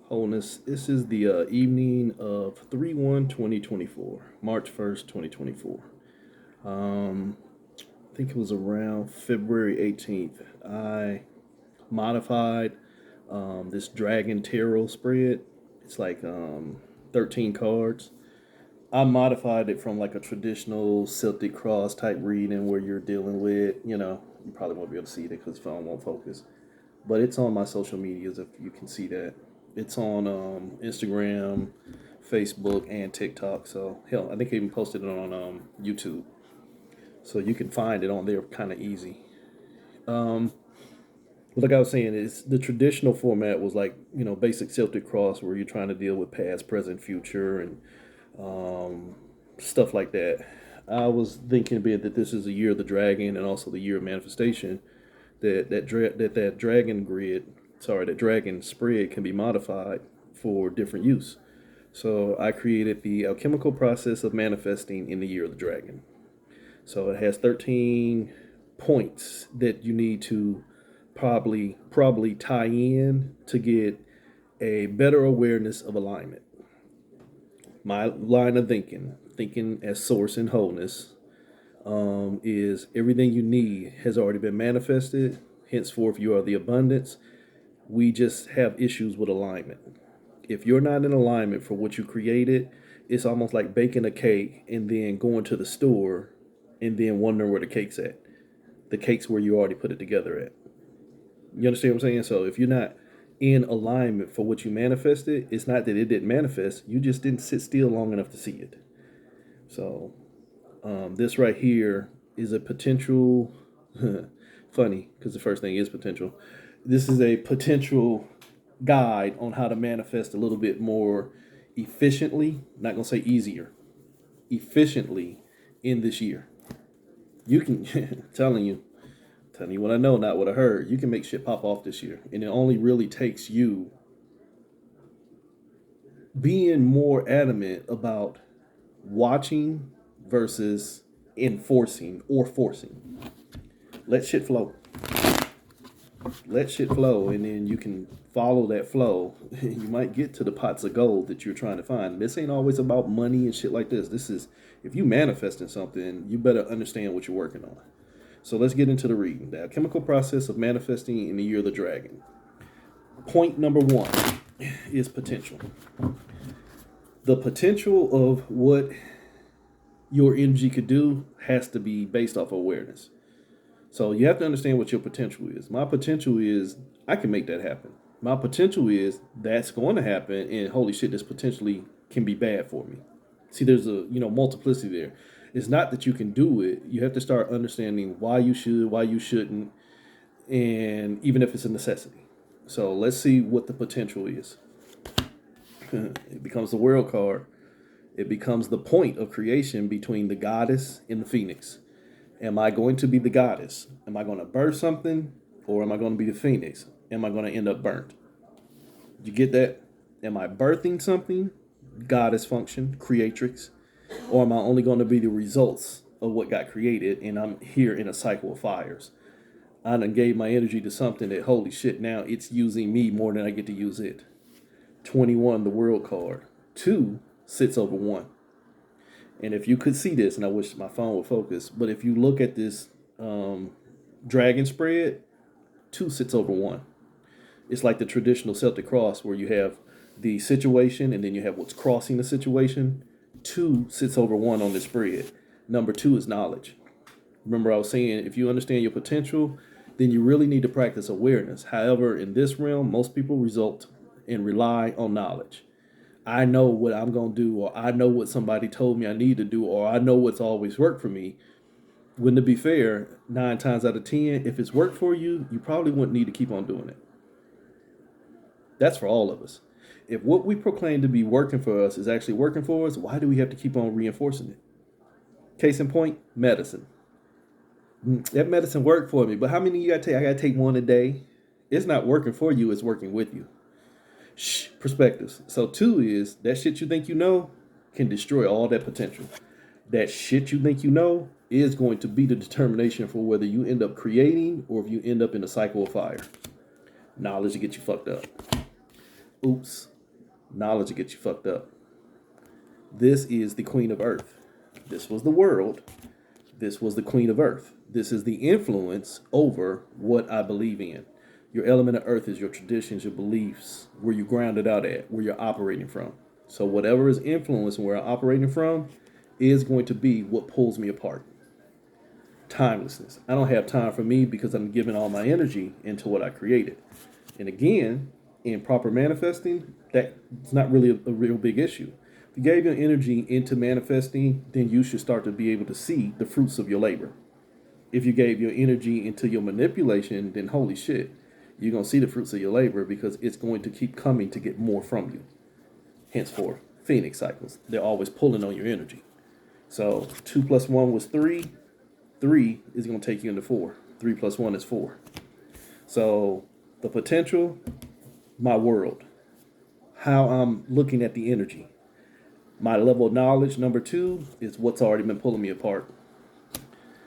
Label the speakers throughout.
Speaker 1: Wholeness. This is the evening of 3/1/2024, March 1st, 2024. I think it was around February 18th. I modified this Dragon Tarot spread. It's like 13 cards. I modified it from like a traditional Celtic Cross type reading where you're dealing with, you probably won't be able to see it because phone won't focus. But it's on my social medias if you can see that. It's on Instagram, Facebook, and TikTok. So hell, I think I even posted it on YouTube. So you can find it on there kind of easy. But like I was saying, it's the traditional format was like basic Celtic cross where you're trying to deal with past, present, future, and stuff like that. I was thinking a bit that this is the year of the dragon and also the year of manifestation. That dragon grid, sorry, that dragon spread can be modified for different use. So I created the alchemical process of manifesting in the year of the dragon. So it has 13 points that you need to probably tie in to get a better awareness of alignment. My line of thinking as source and wholeness, is everything you need has already been manifested. Henceforth, you are the abundance. We just have issues with alignment. If you're not in alignment for what you created, it's almost like baking a cake and then going to the store and then wondering where the cake's at. The cake's where you already put it together at. You understand what I'm saying? So if you're not in alignment for what you manifested, it's not that it didn't manifest. You just didn't sit still long enough to see it. So this right here is a potential, funny, because the first thing is potential. This is a potential guide on how to manifest a little bit more efficiently, not going to say easier, efficiently in this year. You can, telling you what I know, not what I heard. You can make shit pop off this year. And it only really takes you being more adamant about watching versus enforcing or forcing. Let shit flow. Let shit flow, and then you can follow that flow. You might get to the pots of gold that you're trying to find. This ain't always about money and shit like this. This is, if you manifesting something, you better understand what you're working on. So let's get into the reading. The alchemical process of manifesting in the year of the dragon. Point number one is potential. The potential of what your energy could do has to be based off of awareness. So you have to understand what your potential is. My potential is I can make that happen. My potential is that's going to happen, and holy shit, this potentially can be bad for me. See, there's a multiplicity there. It's not that you can do it. You have to start understanding why you should, why you shouldn't, and even if it's a necessity. So let's see what the potential is. It becomes the world card. It becomes the point of creation between the goddess and the phoenix. Am I going to be the goddess? Am I going to birth something? Or am I going to be the phoenix? Am I going to end up burnt? Did you get that? Am I birthing something? Goddess function, creatrix. Or am I only going to be the results of what got created and I'm here in a cycle of fires? I done gave my energy to something that, holy shit, now it's using me more than I get to use it. 21, the world card. 2 sits over 1. And if you could see this, and I wish my phone would focus, but if you look at this dragon spread, 2 sits over 1. It's like the traditional Celtic cross where you have the situation and then you have what's crossing the situation. 2 sits over 1 on the spread. Number 2 is knowledge. Remember, I was saying if you understand your potential, then you really need to practice awareness. However, in this realm, most people result and rely on knowledge. I know what I'm going to do, or I know what somebody told me I need to do, or I know what's always worked for me. When to be fair, 9 times out of 10, if it's worked for you, you probably wouldn't need to keep on doing it. That's for all of us. If what we proclaim to be working for us is actually working for us, why do we have to keep on reinforcing it? Case in point, medicine. That medicine worked for me, but how many you got to take? I got to take one a day. It's not working for you, it's working with you. Perspectives. So 2 is that shit you think you know can destroy all that potential. That shit you think you know is going to be the determination for whether you end up creating or if you end up in a cycle of fire. Knowledge to get you fucked up. Oops. Knowledge will get you fucked up. This is the queen of earth. This was the world. This was the queen of earth. This is the influence over what I believe in. Your element of earth is your traditions, your beliefs, where you grounded out at, where you're operating from. So whatever is influence and where I'm operating from is going to be what pulls me apart. Timelessness. I don't have time for me because I'm giving all my energy into what I created. And again, in proper manifesting, that's not really a real big issue. If you gave your energy into manifesting, then you should start to be able to see the fruits of your labor. If you gave your energy into your manipulation, then holy shit, you're going to see the fruits of your labor because it's going to keep coming to get more from you. Henceforth, Phoenix cycles. They're always pulling on your energy. So 2 plus 1 was 3. 3 is going to take you into 4. 3 plus 1 is 4. So the potential, my world, how I'm looking at the energy. My level of knowledge, number 2, is what's already been pulling me apart.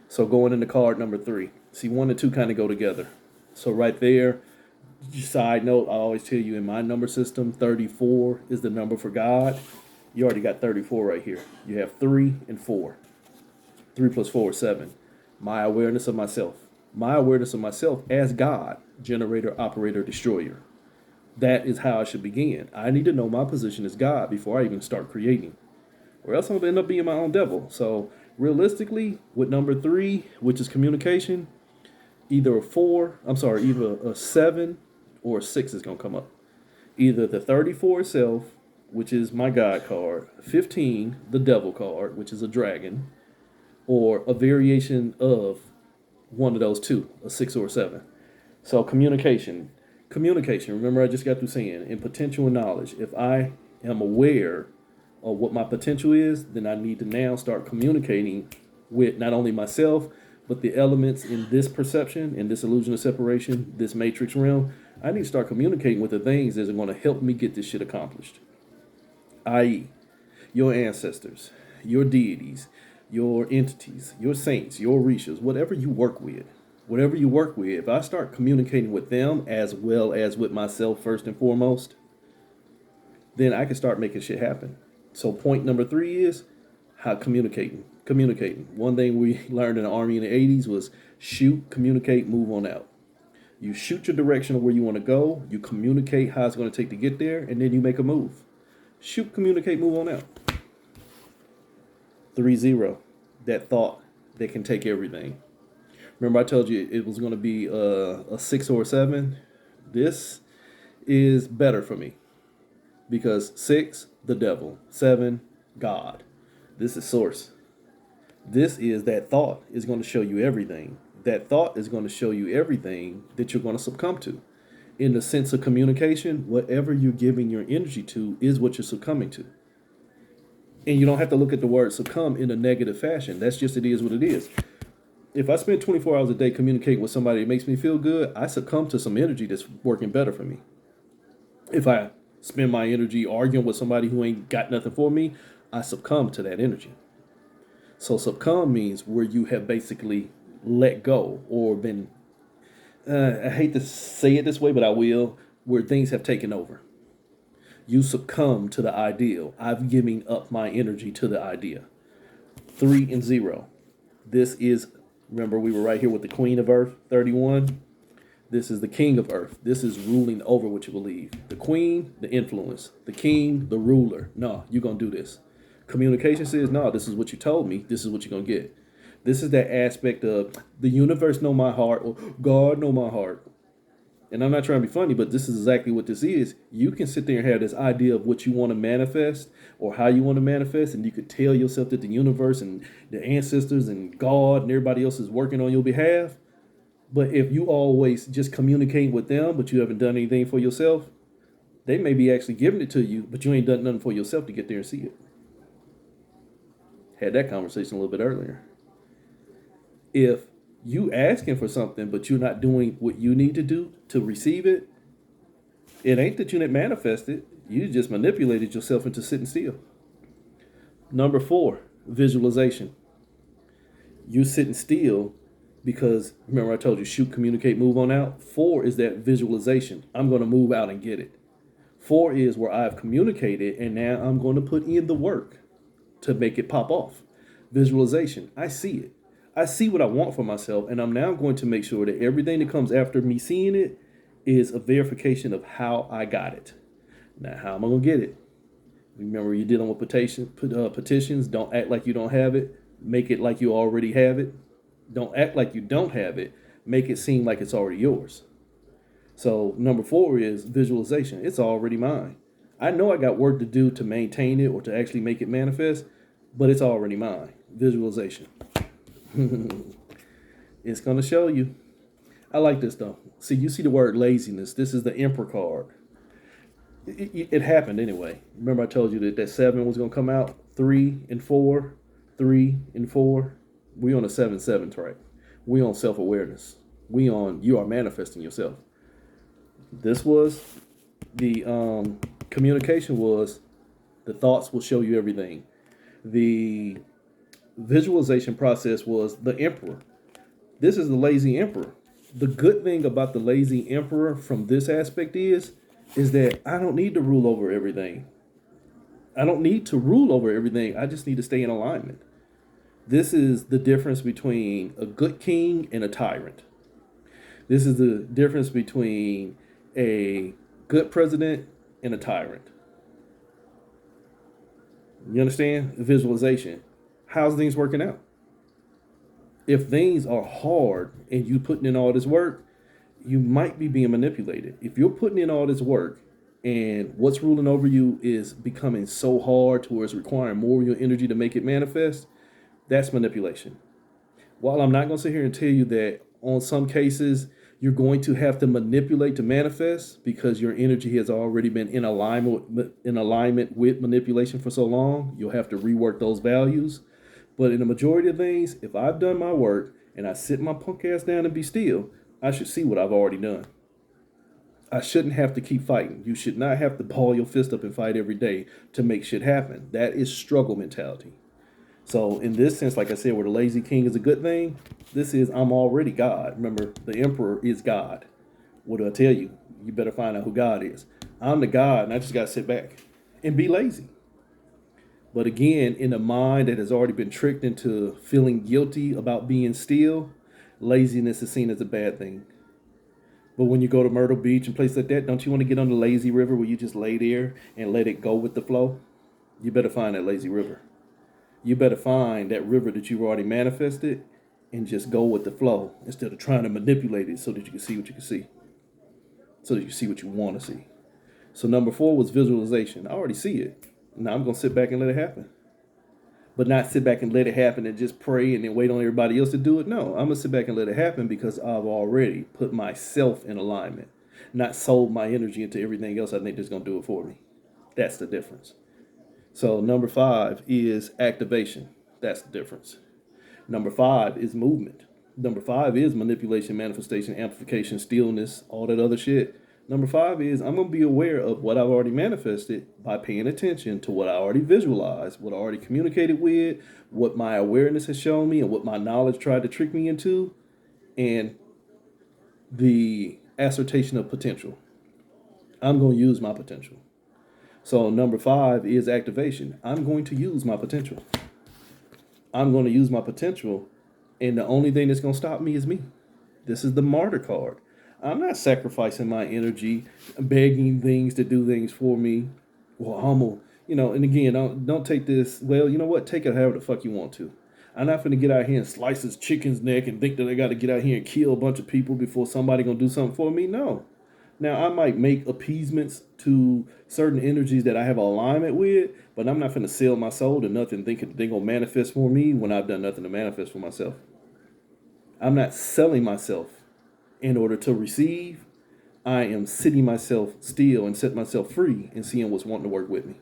Speaker 1: So going into card number 3. See, 1 and 2 kind of go together. So right there, side note, I always tell you in my number system, 34 is the number for God. You already got 34 right here. You have 3 and 4. 3 plus 4 is 7. My awareness of myself. My awareness of myself as God, generator, operator, destroyer. That is how I should begin. I need to know my position as God before I even start creating. Or else I'm going to end up being my own devil. So realistically, with number 3, which is communication, either a 7 or a 6 is going to come up. Either the 34 itself, which is my God card, 15, the devil card, which is a dragon, or a variation of one of those two, a 6 or a 7. So communication. Remember I just got through saying, in potential and knowledge, if I am aware of what my potential is, then I need to now start communicating with not only myself, but the elements in this perception, in this illusion of separation, this matrix realm. I need to start communicating with the things that are going to help me get this shit accomplished. I.e., your ancestors, your deities, your entities, your saints, your rishas, whatever you work with, if I start communicating with them as well as with myself first and foremost, then I can start making shit happen. So point number 3 is how communicating. One thing we learned in the Army in the 80s was shoot, communicate, move on out. You shoot your direction of where you want to go, you communicate how it's going to take to get there, and then you make a move. Shoot, communicate, move on out. 3-0, that thought that can take everything. Remember I told you it was going to be a 6 or a 7? This is better for me. Because 6, the devil. 7, God. This is source. This is that thought is going to show you everything. That thought is going to show you everything that you're going to succumb to. In the sense of communication, whatever you're giving your energy to is what you're succumbing to. And you don't have to look at the word succumb in a negative fashion. That's just, it is what it is. If I spend 24 hours a day communicating with somebody that makes me feel good, I succumb to some energy that's working better for me. If I spend my energy arguing with somebody who ain't got nothing for me, I succumb to that energy. So succumb means where you have basically let go or been, I hate to say it this way, but I will, where things have taken over. You succumb to the ideal. I've given up my energy to the idea. 3 and 0. This is, remember we were right here with the Queen of Earth, 31. This is the King of Earth. This is ruling over what you believe. The Queen, the influence. The King, the ruler. No, you're going to do this. Communication says, no, this is what you told me. This is what you're going to get. This is that aspect of the universe know my heart or God know my heart. And I'm not trying to be funny, but this is exactly what this is. You can sit there and have this idea of what you want to manifest or how you want to manifest, and you could tell yourself that the universe and the ancestors and God and everybody else is working on your behalf. But if you always just communicate with them, but you haven't done anything for yourself, they may be actually giving it to you, but you ain't done nothing for yourself to get there and see it. Had that conversation a little bit earlier. If you asking for something, but you're not doing what you need to do to receive it, it ain't that you didn't manifest it. You just manipulated yourself into sitting still. Number 4, visualization. You sitting still because, remember I told you, shoot, communicate, move on out. 4 is that visualization. I'm going to move out and get it. 4 is where I've communicated and now I'm going to put in the work to make it pop off. Visualization. I see it. I see what I want for myself, and I'm now going to make sure that everything that comes after me seeing it is a verification of how I got it. Now, how am I going to get it? Remember, you're dealing with petitions. Don't act like you don't have it. Make it like you already have it. Don't act like you don't have it. Make it seem like it's already yours. So number 4 is visualization. It's already mine. I know I got work to do to maintain it or to actually make it manifest, but it's already mine. Visualization. It's going to show you. I like this though. See, you see the word laziness. This is the Emperor card. It happened anyway. Remember I told you that 7 was going to come out? 3 and 4. 3 and 4. We on a 7-7 track. We on self-awareness. We on you are manifesting yourself. This was the communication was the thoughts will show you everything. The visualization process was the Emperor. This is the lazy Emperor. The good thing about the lazy Emperor from this aspect is that I don't need to rule over everything. I don't need to rule over everything. I just need to stay in alignment. This is the difference between a good king and a tyrant. This is the difference between a good president and a tyrant. You understand? Visualization. How's things working out? If things are hard and you putting in all this work, you might be being manipulated. If you're putting in all this work and what's ruling over you is becoming so hard to where it's requiring more of your energy to make it manifest, that's manipulation. While I'm not going to sit here and tell you that on some cases you're going to have to manipulate to manifest because your energy has already been in alignment with manipulation for so long, you'll have to rework those values. But in the majority of things, if I've done my work and I sit my punk ass down and be still, I should see what I've already done. I shouldn't have to keep fighting. You should not have to ball your fist up and fight every day to make shit happen. That is struggle mentality. So in this sense, like I said, where the lazy king is a good thing, this is I'm already God. Remember, the Emperor is God. What do I tell you? You better find out who God is. I'm the God, and I just got to sit back and be lazy. But again, in a mind that has already been tricked into feeling guilty about being still, laziness is seen as a bad thing. But when you go to Myrtle Beach and places like that, don't you want to get on the lazy river where you just lay there and let it go with the flow? You better find that lazy river. You better find that river that you've already manifested and just go with the flow instead of trying to manipulate it so that you can see what you can see. So that you see what you want to see. So number 4 was visualization. I already see it. Now I'm going to sit back and let it happen. But not sit back and let it happen and just pray and then wait on everybody else to do it. No, I'm going to sit back and let it happen because I've already put myself in alignment. Not sold my energy into everything else I think that's going to do it for me. That's the difference. So number 5 is activation. That's the difference. Number 5 is movement. Number 5 is manipulation, manifestation, amplification, stillness, all that other shit. Number 5 is I'm going to be aware of what I've already manifested by paying attention to what I already visualized, what I already communicated with, what my awareness has shown me, and what my knowledge tried to trick me into, and the assertion of potential. I'm going to use my potential. So number 5 is activation. I'm going to use my potential. I'm going to use my potential, and the only thing that's going to stop me is me. This is the martyr card. I'm not sacrificing my energy, begging things to do things for me. Well, and again, don't take this, well, you know what? Take it however the fuck you want to. I'm not going to get out here and slice this chicken's neck and think that I got to get out here and kill a bunch of people before somebody going to do something for me. No. Now, I might make appeasements to certain energies that I have alignment with, but I'm not going to sell my soul to nothing thinking they're going to manifest for me when I've done nothing to manifest for myself. I'm not selling myself in order to receive. I am sitting myself still and set myself free and seeing what's wanting to work with me.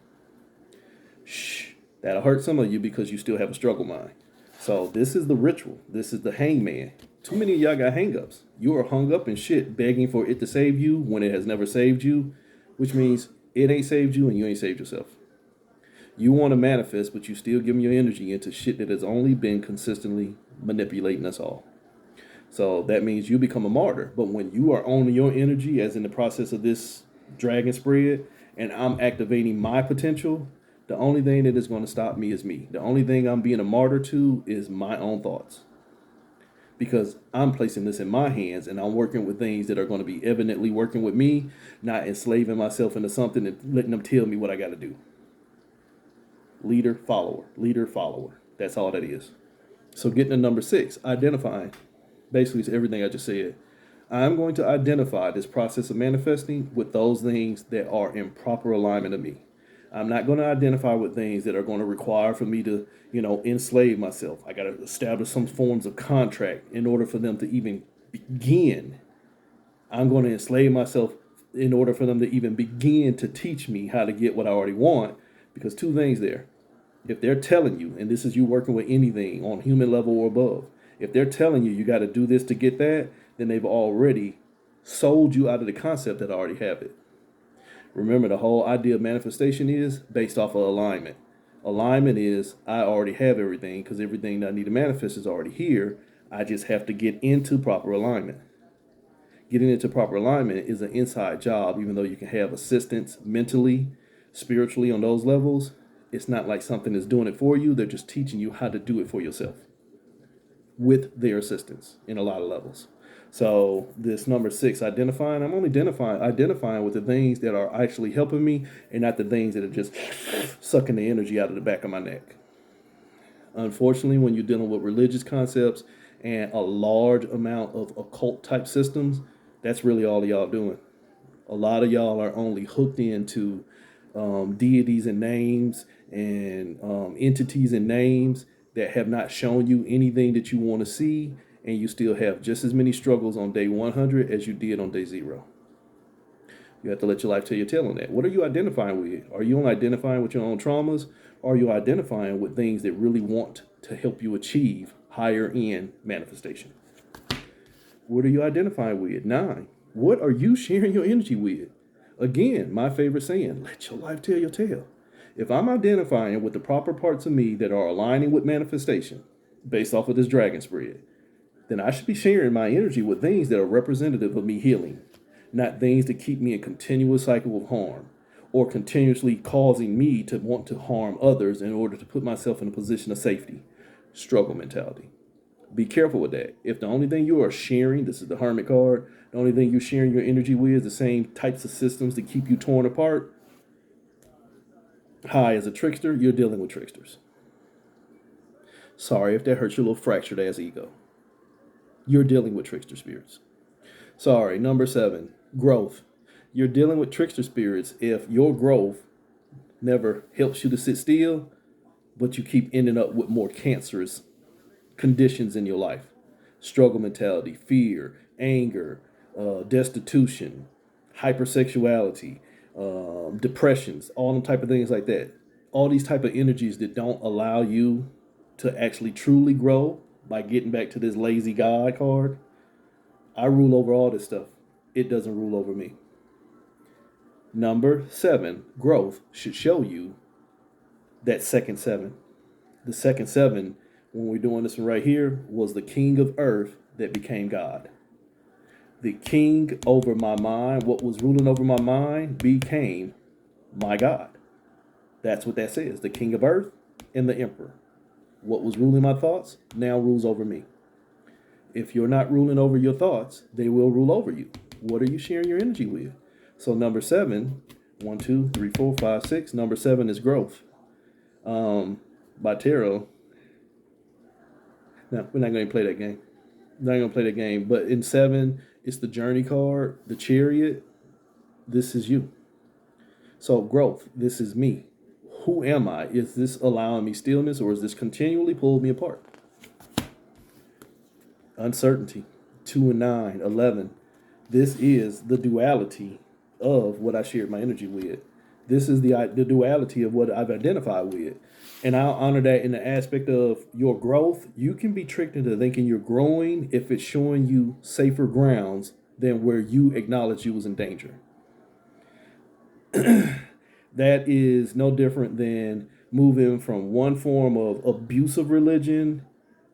Speaker 1: Shh, that'll hurt some of you because you still have a struggle mind. So this is the ritual. This is the hangman. Too many of y'all got hangups. You are hung up in shit begging for it to save you when it has never saved you, which means it ain't saved you and you ain't saved yourself. You want to manifest, but you still giving your energy into shit that has only been consistently manipulating us all. So that means you become a martyr. But when you are owning your energy, as in the process of this dragon spread, and I'm activating my potential, the only thing that is going to stop me is me. The only thing I'm being a martyr to is my own thoughts. Because I'm placing this in my hands and I'm working with things that are going to be evidently working with me, not enslaving myself into something and letting them tell me what I got to do. Leader, follower, leader, follower. That's all that is. So getting to number 6, identifying. Basically, it's everything I just said. I'm going to identify this process of manifesting with those things that are in proper alignment to me. I'm not going to identify with things that are going to require for me to, enslave myself. I got to establish some forms of contract in order for them to even begin. I'm going to enslave myself in order for them to even begin to teach me how to get what I already want. Because 2 things there. If they're telling you, and this is you working with anything on human level or above, if they're telling you got to do this to get that, then they've already sold you out of the concept that I already have it. Remember, the whole idea of manifestation is based off of alignment. Alignment is I already have everything because everything that I need to manifest is already here. I just have to get into proper alignment. Getting into proper alignment is an inside job, even though you can have assistance mentally, spiritually on those levels. It's not like something is doing it for you. They're just teaching you how to do it for yourself with their assistance in a lot of levels. So this number 6, identifying, I'm only identifying with the things that are actually helping me and not the things that are just sucking the energy out of the back of my neck. Unfortunately, when you're dealing with religious concepts and a large amount of occult type systems, that's really all y'all doing. A lot of y'all are only hooked into deities and names and entities and names that have not shown you anything that you want to see, and you still have just as many struggles on day 100 as you did on day 0. You have to let your life tell your tale on that. What are you identifying with? Are you only identifying with your own traumas? Or are you identifying with things that really want to help you achieve higher end manifestation? What are you identifying with? 9. What are you sharing your energy with? Again, my favorite saying, let your life tell your tale. If I'm identifying with the proper parts of me that are aligning with manifestation based off of this dragon spread, then I should be sharing my energy with things that are representative of me healing, not things that keep me in a continuous cycle of harm or continuously causing me to want to harm others in order to put myself in a position of safety. Struggle mentality. Be careful with that. If the only thing you are sharing, this is the Hermit card, the only thing you're sharing your energy with is the same types of systems that keep you torn apart, high as a trickster, you're dealing with tricksters. Sorry if that hurts your little fractured ass ego. You're dealing with trickster spirits. Sorry, number 7, growth. You're dealing with trickster spirits if your growth never helps you to sit still, but you keep ending up with more cancerous conditions in your life. Struggle mentality, fear, anger, destitution, hypersexuality, depressions, all them type of things like that. All these type of energies that don't allow you to actually truly grow by getting back to this lazy God card. I rule over all this stuff. It doesn't rule over me. Number 7, growth should show you that second 7. The second 7, when we're doing this one right here, was the king of earth that became God. The king over my mind, what was ruling over my mind, became my God. That's what that says. The king of earth and the emperor. What was ruling my thoughts now rules over me. If you're not ruling over your thoughts, they will rule over you. What are you sharing your energy with? So number 7, 1, 2, 3, 4, 5, 6. Number 7 is growth. By tarot. No, we're not going to play that game. Not going to play that game. But in 7, it's the journey card, the chariot. This is you. So growth, this is me. Who am I? Is this allowing me stillness, or is this continually pulling me apart? Uncertainty, 2 and 9, 11. This is the duality of what I shared my energy with. This is the duality of what I've identified with. And I'll honor that in the aspect of your growth. You can be tricked into thinking you're growing if it's showing you safer grounds than where you acknowledge you was in danger. That is no different than moving from one form of abusive religion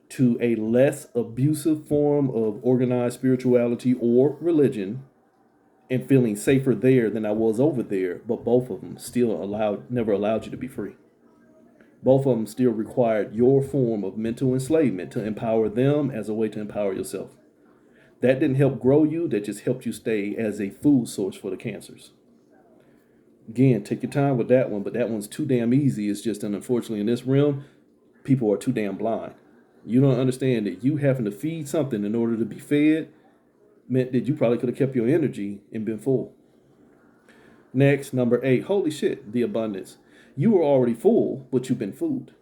Speaker 1: to a less abusive form of organized spirituality or religion and feeling safer there than I was over there, but both of them still never allowed you to be free. Both of them still required your form of mental enslavement to empower them as a way to empower yourself. That didn't help grow you, that just helped you stay as a food source for the cancers. Again, take your time with that one, but that one's too damn easy. It's just, and unfortunately, in this realm, people are too damn blind. You don't understand that you having to feed something in order to be fed meant that you probably could have kept your energy and been full. Next, number 8, holy shit, the abundance. You were already full, but you've been fooled.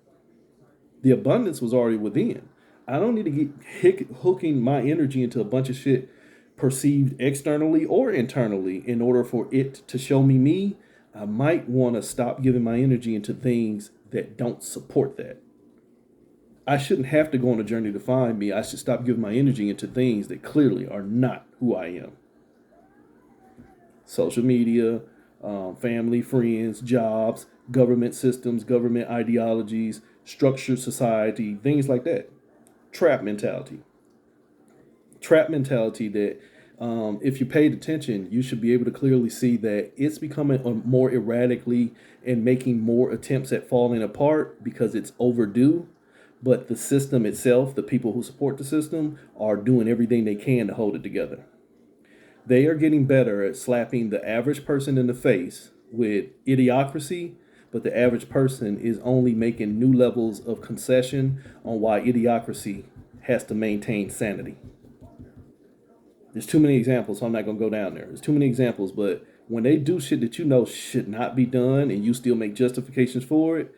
Speaker 1: The abundance was already within. I don't need to get hooking my energy into a bunch of shit perceived externally or internally in order for it to show me me. I might want to stop giving my energy into things that don't support that. I shouldn't have to go on a journey to find me. I should stop giving my energy into things that clearly are not who I am. Social media, family, friends, jobs, government systems, government ideologies, structured society, things like that. Trap mentality. Trap mentality that if you paid attention, you should be able to clearly see that it's becoming more erratically and making more attempts at falling apart because it's overdue. But the system itself, the people who support the system, are doing everything they can to hold it together. They are getting better at slapping the average person in the face with idiocracy, but the average person is only making new levels of concession on why idiocracy has to maintain sanity. There's too many examples, so I'm not going to go down there. There's too many examples, but when they do shit that you know should not be done and you still make justifications for it,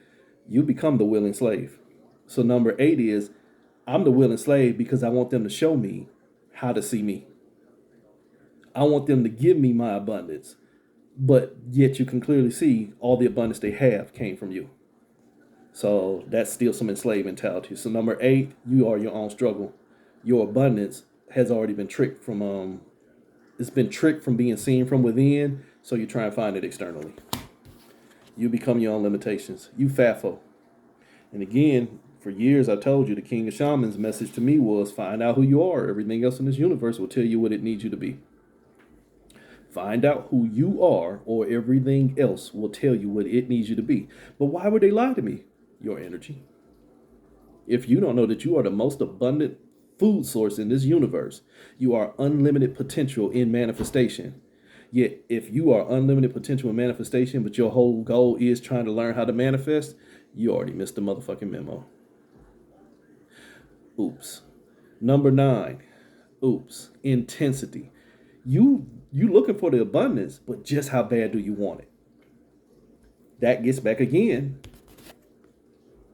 Speaker 1: you become the willing slave. So number 8 is, I'm the willing slave because I want them to show me how to see me. I want them to give me my abundance, but yet you can clearly see all the abundance they have came from you. So that's still some enslaved mentality. So number 8, you are your own struggle. Your abundance has already been tricked from, it's been tricked from being seen from within, so you try and find it externally. You become your own limitations. You FAFO. And again, for years I told you the King of Shamans' message to me was find out who you are. Everything else in this universe will tell you what it needs you to be. Find out who you are, or everything else will tell you what it needs you to be. But why would they lie to me? Your energy. If you don't know that you are the most abundant food source in this universe, you are unlimited potential in manifestation. Yet, if you are unlimited potential in manifestation, but your whole goal is trying to learn how to manifest, you already missed the motherfucking memo. Oops. Number 9. Oops. Intensity. You looking for the abundance, but just how bad do you want it? That gets back again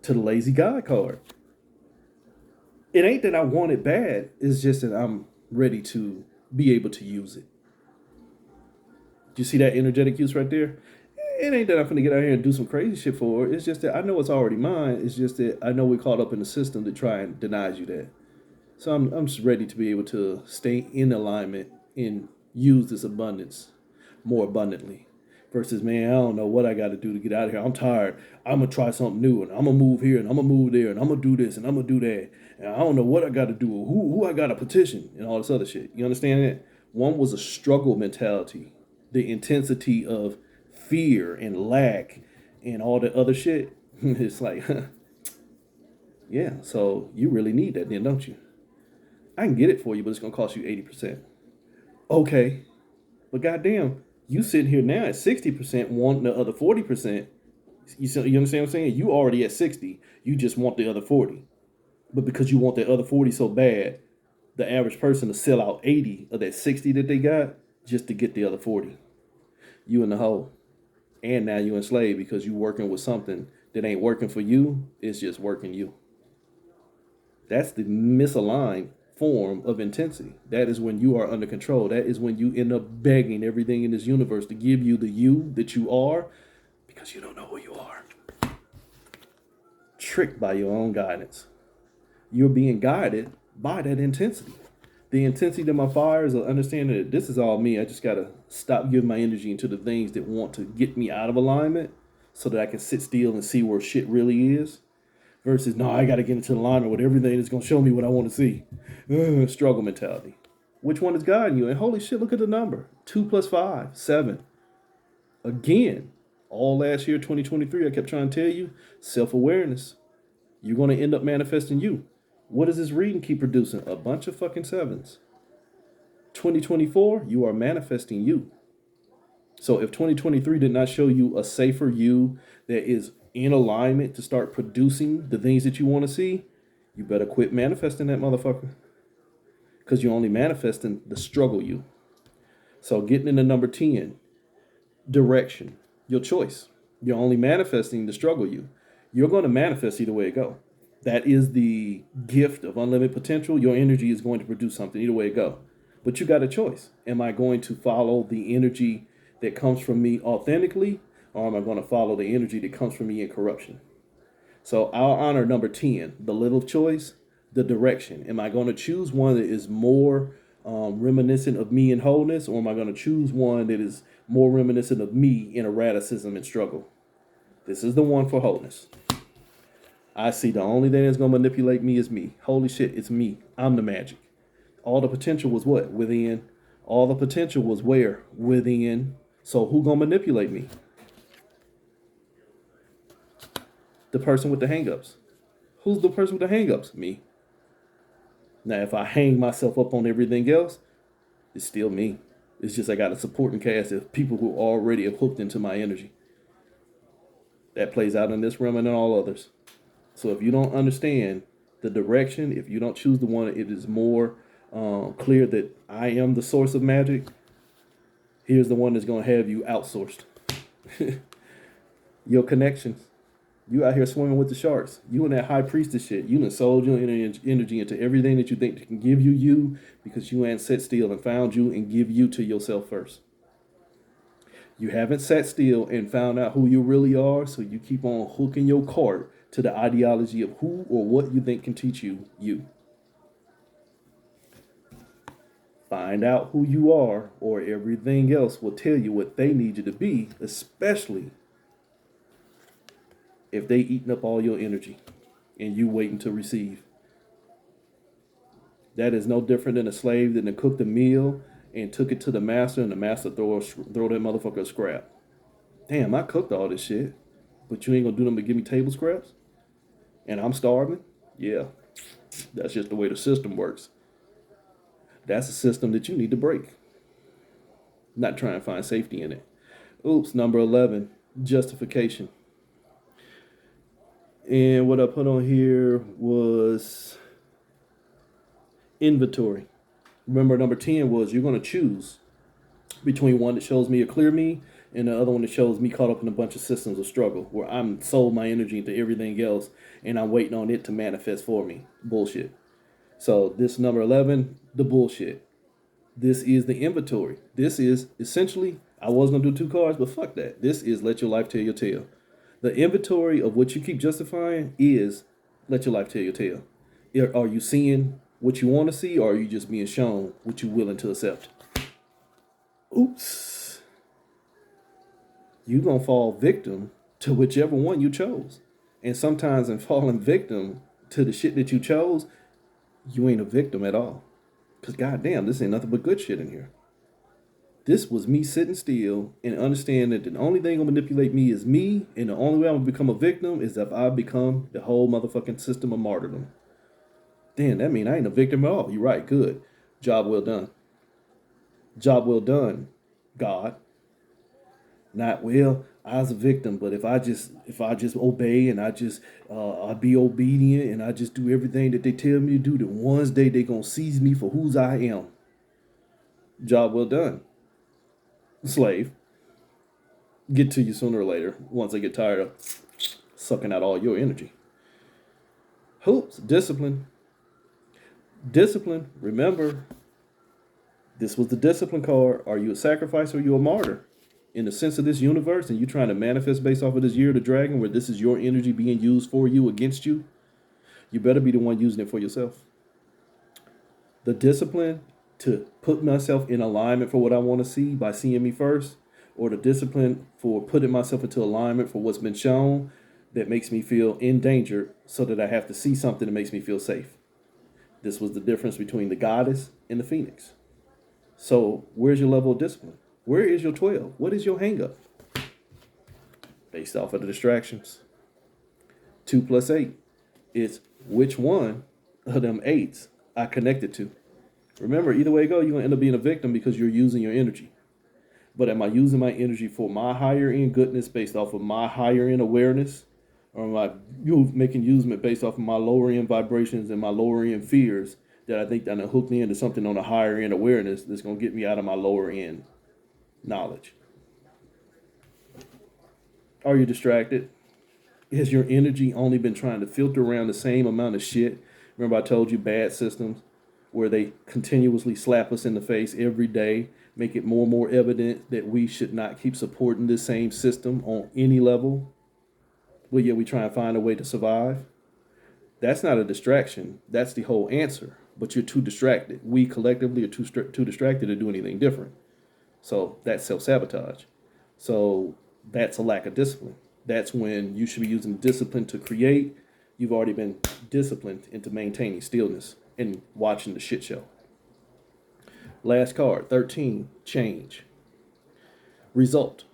Speaker 1: to the lazy God card. It ain't that I want it bad. It's just that I'm ready to be able to use it. Do you see that energetic use right there? It ain't that I'm finna get out here and do some crazy shit for it. It's just that I know it's already mine. It's just that I know we're caught up in the system that try and denies you that. So I'm just ready to be able to stay in alignment and use this abundance more abundantly. Versus, man, I don't know what I got to do to get out of here. I'm tired. I'm going to try something new, and I'm going to move here, and I'm going to move there, and I'm going to do this, and I'm going to do that. And I don't know what I got to do, or who I got to petition, and all this other shit. You understand that? One was a struggle mentality. The intensity of fear and lack and all the other shit. It's like, yeah, so you really need that then, don't you? I can get it for you, but it's going to cost you 80%. Okay, but goddamn, you sitting here now at 60%, wanting the other 40%. You understand what I'm saying? You already at 60. You just want the other 40. But because you want the other 40 so bad, the average person to sell out 80 of that 60 that they got just to get the other 40. You in the hole. And now you enslaved because you working with something that ain't working for you. It's just working you. That's the misaligned form of intensity. That is when you are under control. That is when you end up begging everything in this universe to give you the you that you are because you don't know who you are. Tricked by your own guidance. You're being guided by that intensity. The intensity of my fires of understanding that this is all me. I just got to stop giving my energy into the things that want to get me out of alignment so that I can sit still and see where shit really is. Versus, no, I got to get into alignment with everything that's going to show me what I want to see. Struggle mentality. Which one is guiding you? And holy shit, look at the number. 2 plus 5, 7. Again, all last year, 2023, I kept trying to tell you, self-awareness. You're going to end up manifesting you. What does this reading keep producing? A bunch of fucking 7s. 2024, you are manifesting you. So if 2023 did not show you a safer you that is in alignment to start producing the things that you want to see, you better quit manifesting that motherfucker. Because you're only manifesting the struggle you. So getting into number 10, direction, your choice. You're only manifesting the struggle you. You're going to manifest either way it go. That is the gift of unlimited potential. Your energy is going to produce something either way it go. But you got a choice. Am I going to follow the energy that comes from me authentically, or am I going to follow the energy that comes from me in corruption? So I'll honor number 10, the little choice, the direction. Am I going to choose one that is more reminiscent of me in wholeness, or am I going to choose one that is more reminiscent of me in erraticism and struggle? This is the one for wholeness. I see the only thing that's going to manipulate me is me. Holy shit, it's me. I'm the magic. All the potential was what? Within. All the potential was where? Within. So who going to manipulate me? The person with the hangups. Who's the person with the hangups? Me. Now, if I hang myself up on everything else, it's still me. It's just I got a supporting cast of people who already have hooked into my energy. That plays out in this realm and in all others. So if you don't understand the direction, if you don't choose the one, it is more clear that I am the source of magic. Here's the one that's going to have you outsourced. Your connections. You out here swimming with the sharks. You and that high priestess shit. You done sold your energy into everything that you think that can give you you, because you ain't sat still and found you and give you to yourself first. You haven't sat still and found out who you really are, so you keep on hooking your cart to the ideology of who or what you think can teach you you. Find out who you are, or everything else will tell you what they need you to be, especially if they eating up all your energy and you waiting to receive. That is no different than a slave that cooked a meal and took it to the master, and the master throw that motherfucker a scrap. Damn, I cooked all this shit, but you ain't gonna do them to give me table scraps? And I'm starving? Yeah, that's just the way the system works. That's a system that you need to break. Not try and find safety in it. Oops, number 11, justification. And what I put on here was inventory. Remember, number 10 was you're going to choose between one that shows me a clear me and the other one that shows me caught up in a bunch of systems of struggle where I'm sold my energy into everything else and I'm waiting on it to manifest for me. Bullshit. So this number 11, the bullshit. This is the inventory. This is essentially, I was going to do 2 cards, but fuck that. This is let your life tell your tale. The inventory of what you keep justifying is let your life tell your tale. Are you seeing what you want to see, or are you just being shown what you're willing to accept? Oops. You're going to fall victim to whichever one you chose. And sometimes in falling victim to the shit that you chose, you ain't a victim at all. Because goddamn, this ain't nothing but good shit in here. This was me sitting still and understand that the only thing gonna manipulate me is me, and the only way I'm gonna become a victim is if I become the whole motherfucking system of martyrdom. Damn, that mean I ain't a victim at all. You're right, good. Job well done. Job well done, God. Not, well, I was a victim, but if I just obey and I be obedient and I just do everything that they tell me to do, then one day they gonna seize me for whose I am. Job well done. Slave. Get to you sooner or later once I get tired of sucking out all your energy. Hoops, discipline. Discipline, remember, this was the discipline card. Are you a sacrifice or are you a martyr? In the sense of this universe, and you trying to manifest based off of this year of the dragon, where this is your energy being used for you against you, you better be the one using it for yourself. The discipline to put myself in alignment for what I want to see by seeing me first, or the discipline for putting myself into alignment for what's been shown that makes me feel in danger so that I have to see something that makes me feel safe. This was the difference between the goddess and the phoenix. So where's your level of discipline? Where is your 12? What is your hang up? Based off of the distractions. 2 plus 8 is which one of them eights I connected to. Remember, either way you go, you're going to end up being a victim because you're using your energy. But am I using my energy for my higher end goodness based off of my higher end awareness? Or am I making usement based off of my lower end vibrations and my lower end fears that I think that I hooked me into something on a higher end awareness that's going to get me out of my lower end knowledge? Are you distracted? Has your energy only been trying to filter around the same amount of shit? Remember I told you bad systems where they continuously slap us in the face every day, make it more and more evident that we should not keep supporting this same system on any level, but yet we try and find a way to survive. That's not a distraction. That's the whole answer. But you're too distracted. We collectively are too distracted to do anything different. So that's self-sabotage. So that's a lack of discipline. That's when you should be using discipline to create. You've already been disciplined into maintaining stillness and watching the shit show. Last card, 13, change. Result.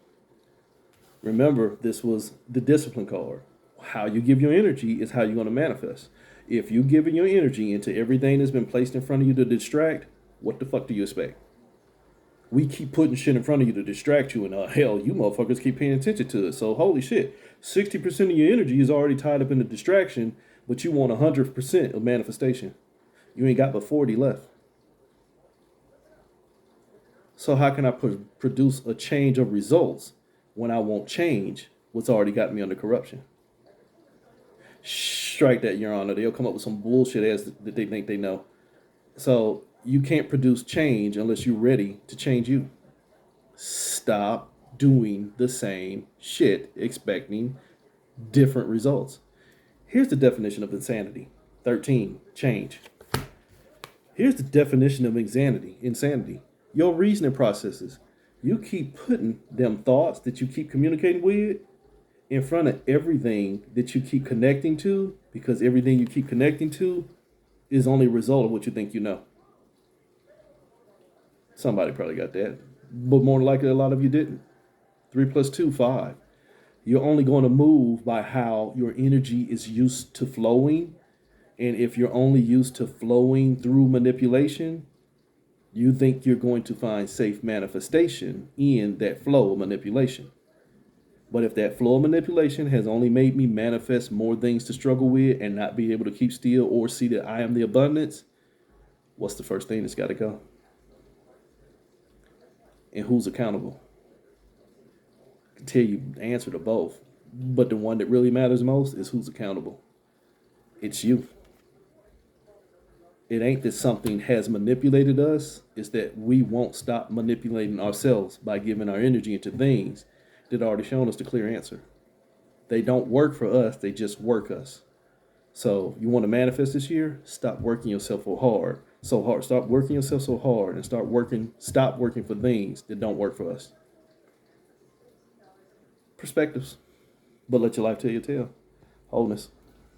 Speaker 1: Remember, this was the discipline card. How you give your energy is how you're going to manifest. If you're giving your energy into everything that's been placed in front of you to distract, what the fuck do you expect? We keep putting shit in front of you to distract you, and hell, you motherfuckers keep paying attention to it. So holy shit, 60% of your energy is already tied up in the distraction, but you want 100% of manifestation. You ain't got but 40 left. So how can I produce a change of results when I won't change what's already got me under corruption? Strike that, Your Honor. They'll come up with some bullshit ass that they think they know. So you can't produce change unless you're ready to change you. Stop doing the same shit, expecting different results. Here's the definition of insanity. 13, change. Here's the definition of insanity. Your reasoning processes. You keep putting them thoughts that you keep communicating with in front of everything that you keep connecting to, because everything you keep connecting to is only a result of what you think you know. Somebody probably got that, but more than likely a lot of you didn't. 3 plus 2, 5. You're only going to move by how your energy is used to flowing. And if you're only used to flowing through manipulation, you think you're going to find safe manifestation in that flow of manipulation. But if that flow of manipulation has only made me manifest more things to struggle with and not be able to keep still or see that I am the abundance, what's the first thing that's got to go? And who's accountable? I can tell you the answer to both. But the one that really matters most is who's accountable. It's you. It ain't that something has manipulated us. It's that we won't stop manipulating ourselves by giving our energy into things that already shown us the clear answer. They don't work for us. They just work us. So you want to manifest this year? Stop working yourself so hard. Stop working yourself so hard and stop working for things that don't work for us. Perspectives. But let your life tell your tale. Wholeness.